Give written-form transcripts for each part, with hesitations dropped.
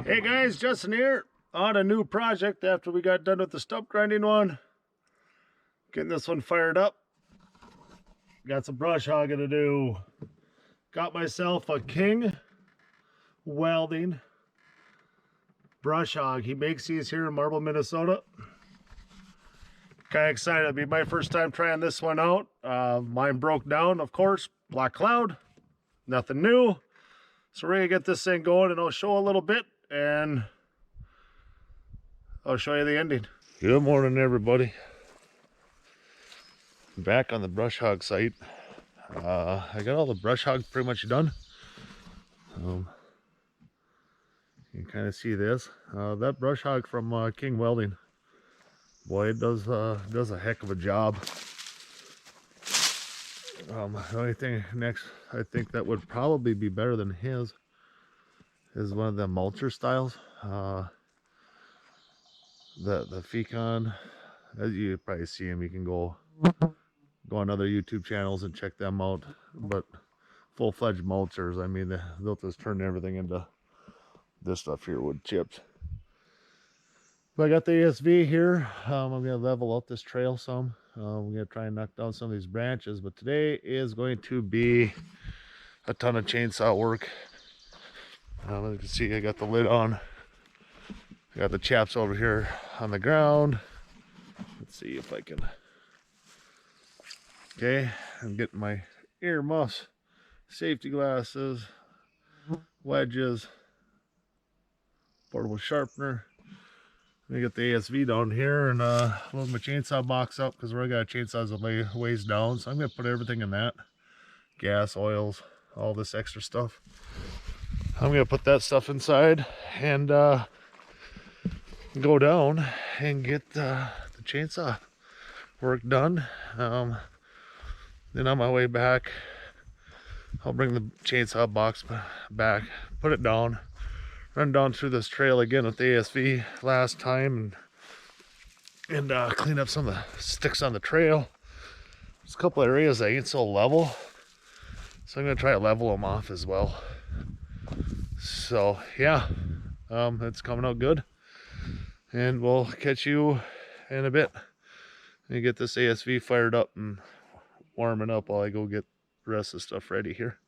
Hey guys, Justin here on a new project after we got done with the stump grinding one. Getting this one fired up. Got some brush hogging to do. Got myself a King Welding brush hog. He makes these here in Marble, Minnesota. Kind of excited. It'll be my first time trying this one out. Mine broke down, of course. Black cloud. Nothing new. So we're going to get this thing going and I'll show a little bit and I'll show you the ending. Good morning, everybody. Back on the brush hog site. I got all the brush hogs pretty much done. You can kind of see this. That brush hog from King Welding. Boy, it does a heck of a job. The only thing next I think that would probably be better than his is one of the mulcher styles. The Fecon, as you probably see him, you can go on other YouTube channels and check them out. But full-fledged mulchers, I mean, they'll just turn everything into this stuff here, wood chips. But I got the ASV here. I'm gonna level out this trail some. I'm gonna try and knock down some of these branches, but today is going to be a ton of chainsaw work. As you can see, I got the lid on. I got the chaps over here on the ground. Let's see if I can. Okay, I'm getting my earmuffs, safety glasses, wedges, portable sharpener. Let me get the ASV down here and load my chainsaw box up because we got chainsaws a ways down. So I'm going to put everything in that. Gas, oils, all this extra stuff. I'm going to put that stuff inside and go down and get the chainsaw work done. Then on my way back, I'll bring the chainsaw box back, put it down, run down through this trail again with the ASV last time and clean up some of the sticks on the trail. There's a couple areas that ain't so level, so I'm gonna try to level them off as well. So yeah, it's coming out good, and we'll catch you in a bit and get this ASV fired up and warming up while I go get the rest of the stuff ready here.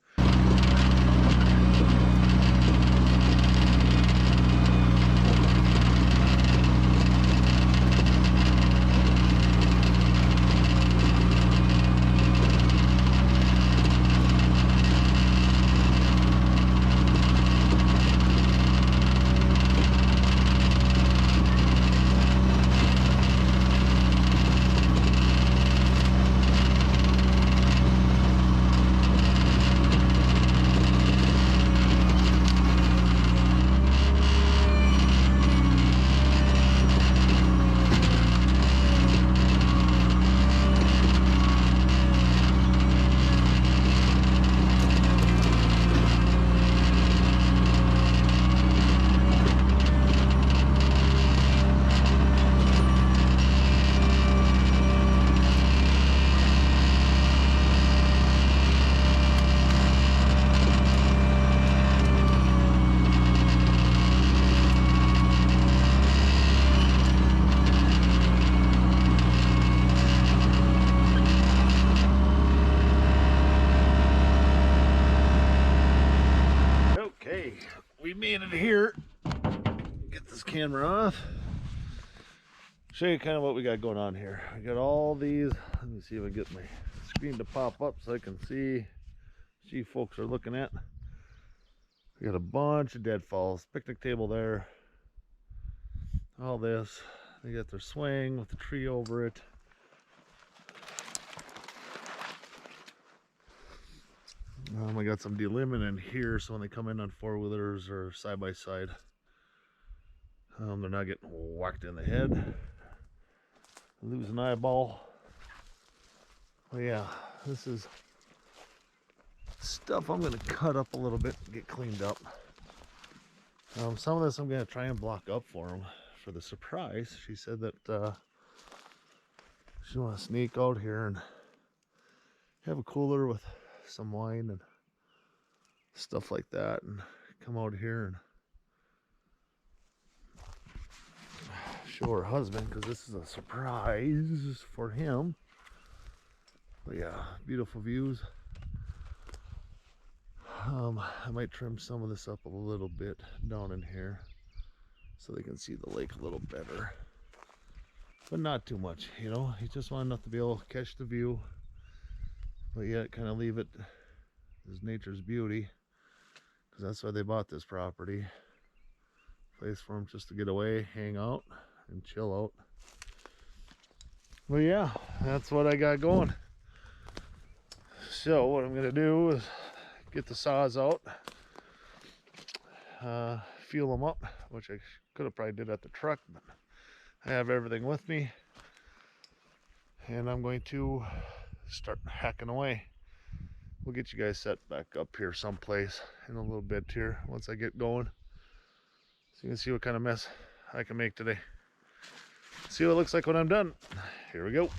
We made it here. Get this camera off. Show you kind of what we got going on here. We got all these. Let me see if I get my screen to pop up so I can see folks are looking at. We got a bunch of deadfalls. Picnic table there. All this. They got their swing with the tree over it. I got some deliming in here so when they come in on four-wheelers or side-by-side, they're not getting whacked in the head, lose an eyeball. Well, yeah, this is stuff I'm going to cut up a little bit and get cleaned up. Some of this I'm going to try and block up for them for the surprise. She said that she want to sneak out here and have a cooler with some wine and stuff like that and come out here and show her husband because this is a surprise for him. But yeah, beautiful views. I might trim some of this up a little bit down in here so they can see the lake a little better, but not too much, you know. You just want enough to be able to catch the view, but yet kind of leave it as nature's beauty, because that's why they bought this property. Place for them just to get away, hang out, and chill out. Well, yeah, that's what I got going. So what I'm gonna do is get the saws out, fuel them up, which I could have probably did at the truck, but I have everything with me, and I'm going to start hacking away. We'll get you guys set back up here someplace in a little bit here once I get going, so you can see what kind of mess I can make today. See what it looks like when I'm done. Here we go.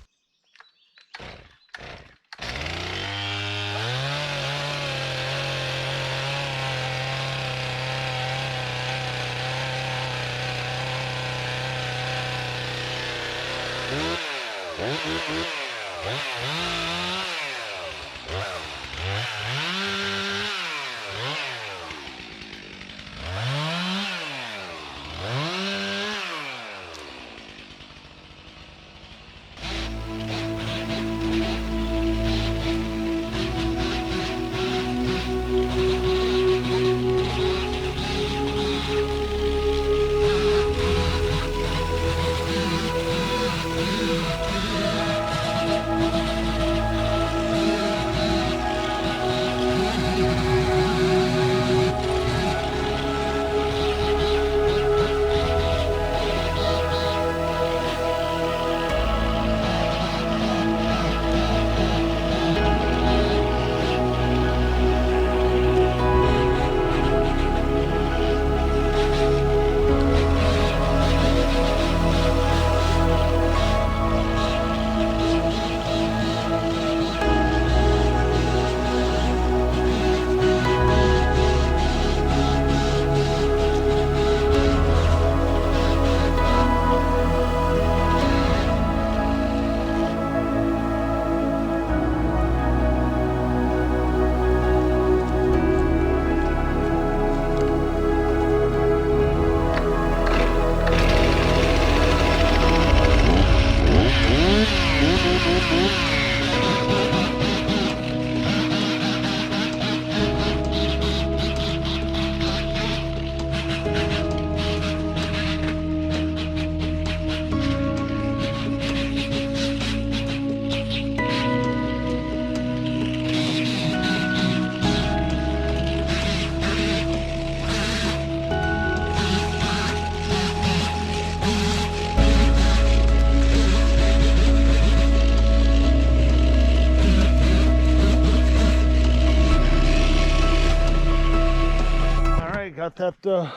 Got that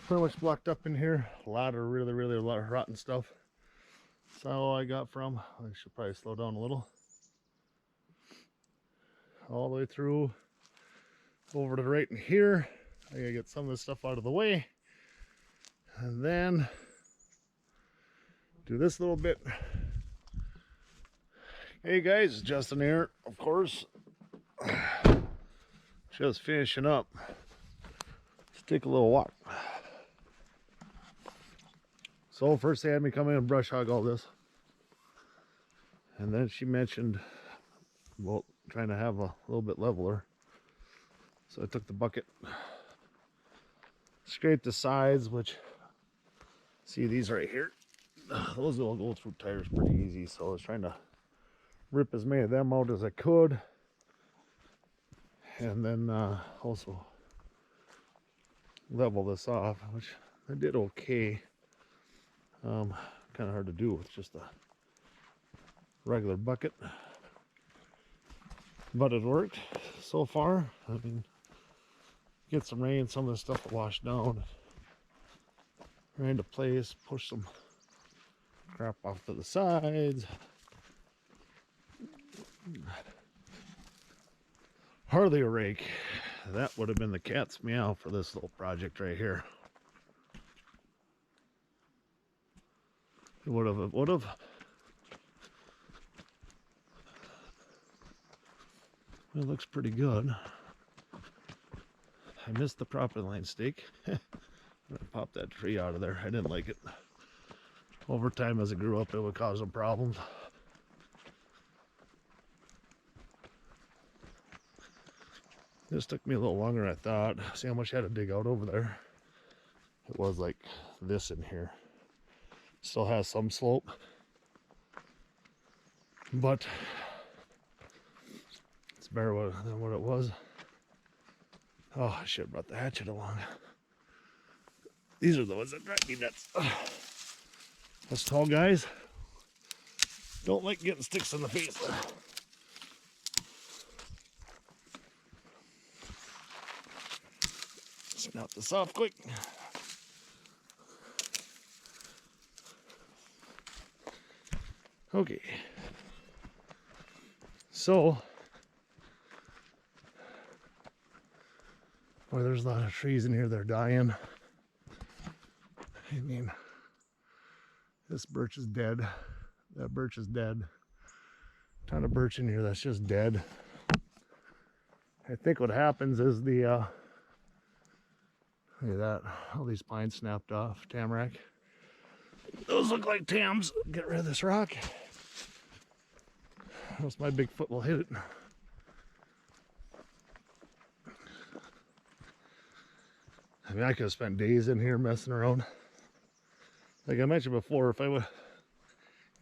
pretty much blocked up in here. A lot of really a lot of rotten stuff. That's all I got from. I should probably slow down a little. All the way through over to right in here. I gotta get some of this stuff out of the way, and then do this little bit. Hey guys, Justin here, of course. Just finishing up. Let's take a little walk. So first they had me come in and brush hog all this, and then she mentioned, well, trying to have a little bit leveler. So I took the bucket, scraped the sides, which, see these right here, those will go through tires pretty easy. So I was trying to rip as many of them out as I could, and then also level this off, which I did okay. Kind of hard to do with just a regular bucket, but it worked so far. I mean, get some rain, some of the stuff will wash down, right into place, push some crap off to the sides. Hardly a rake. That would have been the cat's meow for this little project right here. It would have. It looks pretty good. I missed the property line stake. I popped that tree out of there. I didn't like it. Over time, as it grew up, it would cause some problems. This took me a little longer than I thought. See how much I had to dig out over there? It was like this in here. Still has some slope, but it's better than what it was. Oh, I should have brought the hatchet along. These are the ones that drive me nuts. Us tall guys don't like getting sticks in the face. Snap this off quick. Okay. So, boy, there's a lot of trees in here that are dying. I mean, this birch is dead. That birch is dead. Ton of birch in here that's just dead. I think what happens is the look at that, all these pines snapped off, tamarack. Those look like tams. Get rid of this rock. Else my big foot will hit it. I mean, I could have spent days in here messing around. Like I mentioned before, if I would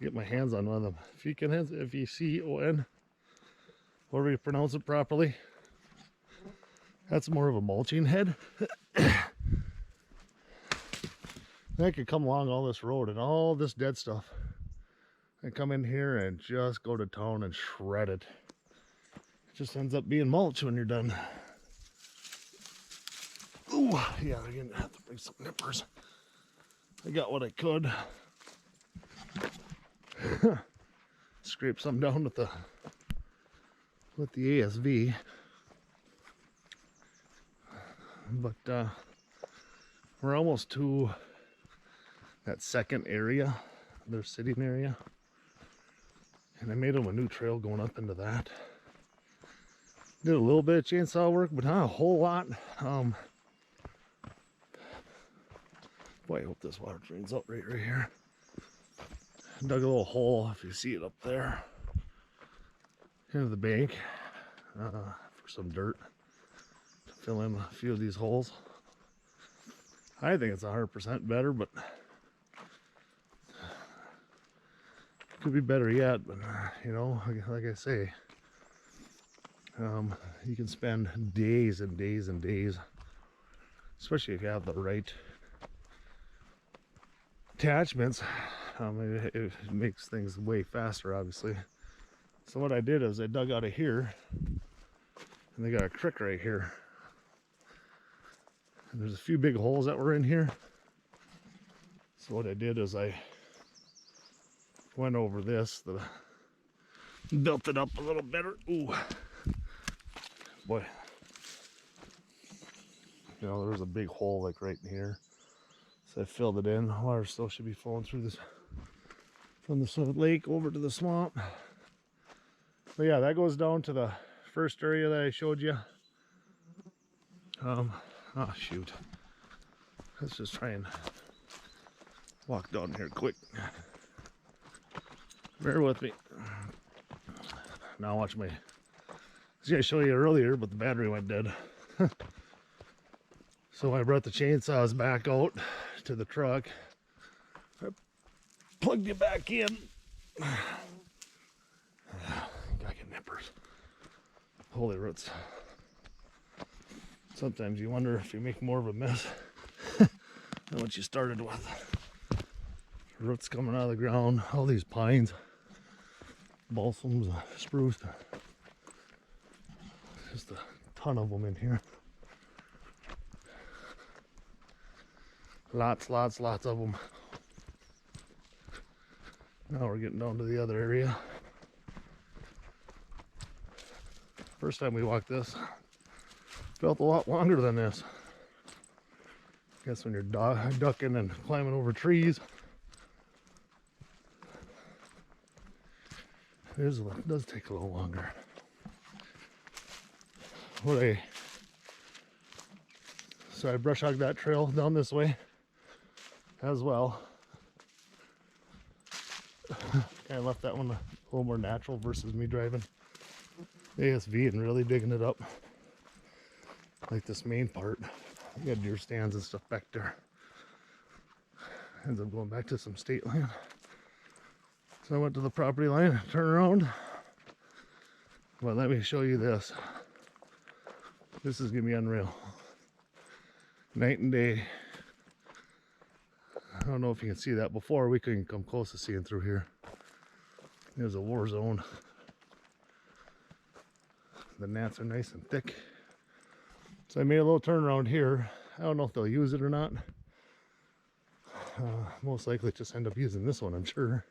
get my hands on one of them, Ficon, however you pronounce it properly, that's more of a mulching head. I could come along all this road and all this dead stuff and come in here and just go to town and shred it. It just ends up being mulch when you're done. Ooh, yeah, I'm gonna have to bring some nippers. I got what I could. Scrape some down with the ASV. But we're almost to that second area, their sitting area. And I made them a new trail going up into that. Did a little bit of chainsaw work, but not a whole lot. Boy, I hope this water drains out right here. Dug a little hole, if you see it up there, into the bank for some dirt to fill in a few of these holes. I think it's 100% better, but could be better yet. But you know, like I say, you can spend days and days and days, especially if you have the right attachments. It makes things way faster, obviously. So what I did is I dug out of here, and they got a creek right here. And there's a few big holes that were in here. So what I did is I went over this, built it up a little better. Ooh, boy. You know, there was a big hole like right in here. So I filled it in. Water still should be flowing through this from the lake over to the swamp. But yeah, that goes down to the first area that I showed you. Oh shoot. Let's just try and walk down here quick. Bear with me. Now watch my, I was gonna show you earlier, but the battery went dead. So I brought the chainsaws back out to the truck. I plugged it back in. Gotta get nippers. Holy roots. Sometimes you wonder if you make more of a mess than what you started with. Roots coming out of the ground, all these pines, balsams, spruce. Just a ton of them in here. Lots of them. Now we're getting down to the other area. First time we walked this, felt a lot longer than this. I guess when you're ducking and climbing over trees, It does take a little longer. So I brush hogged that trail down this way as well. Kind of left that one a little more natural versus me driving ASV and really digging it up. Like this main part, you got deer stands and stuff back there. Ends up going back to some state land. So I went to the property line, turn around. Well, let me show you this. This is gonna be unreal. Night and day. I don't know if you can see that. Before we couldn't come close to seeing through here. It was a war zone. The gnats are nice and thick. So I made a little turnaround here. I don't know if they'll use it or not. Most likely just end up using this one, I'm sure.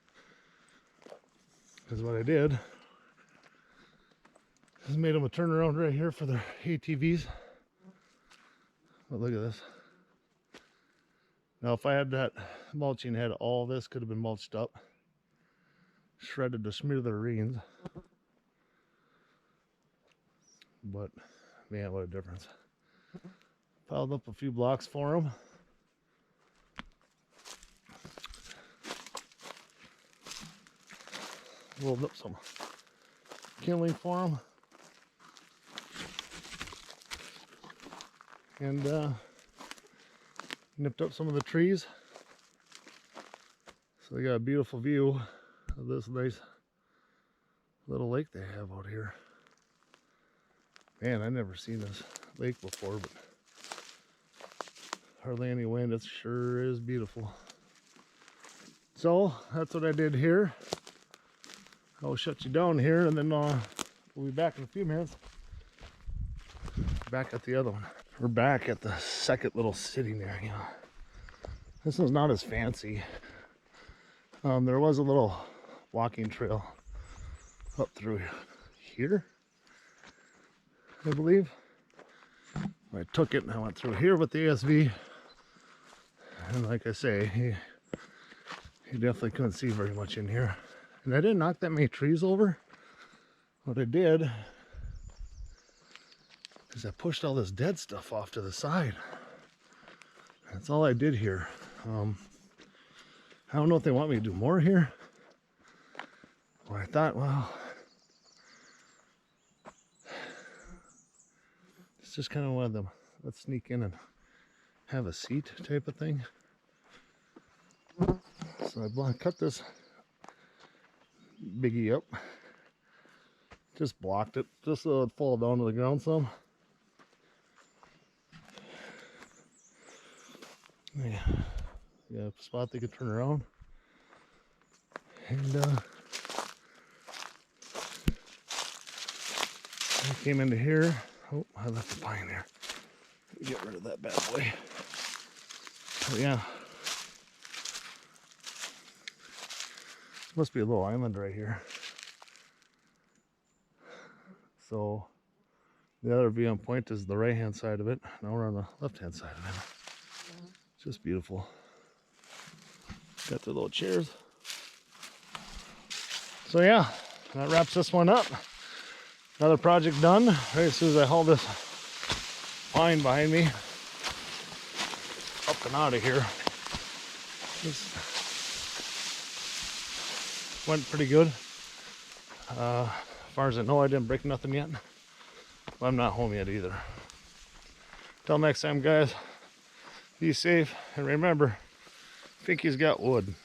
Because what I did is made them a turnaround right here for their ATVs. But look at this. Now if I had that mulching head, all this could have been mulched up. Shredded to smithereens. But man, what a difference. Piled up a few blocks for them. Rolled up some kindling for them. And nipped up some of the trees. So they got a beautiful view of this nice little lake they have out here. Man, I've never seen this lake before, but hardly any wind. It sure is beautiful. So that's what I did here. I'll shut you down here, and then we'll be back in a few minutes. Back at the other one. We're back at the second little sitting area. This one's not as fancy. There was a little walking trail up through here, I believe. I took it and I went through here with the ASV. And like I say, you definitely couldn't see very much in here. And I didn't knock that many trees over. What I did is I pushed all this dead stuff off to the side. That's all I did here. I don't know if they want me to do more here. Well, I thought, well, it's just kind of one of them. Let's sneak in and have a seat type of thing. So I cut this biggie up. Just blocked it, just so it'd fall down to the ground some. Yeah, a spot they could turn around. And I came into here. Oh, I left the pine there. Get rid of that bad boy. Oh yeah. Must be a little island right here. So the other view on point is the right hand side of it. Now we're on the left hand side of it. Just beautiful. Got the little chairs. So yeah, that wraps this one up. Another project done. Right as soon as I haul this pine behind me up and out of here. This went pretty good. As far as I know, I didn't break nothing yet. But I'm not home yet either. Till next time, guys. Be safe, and remember, Finky's got wood.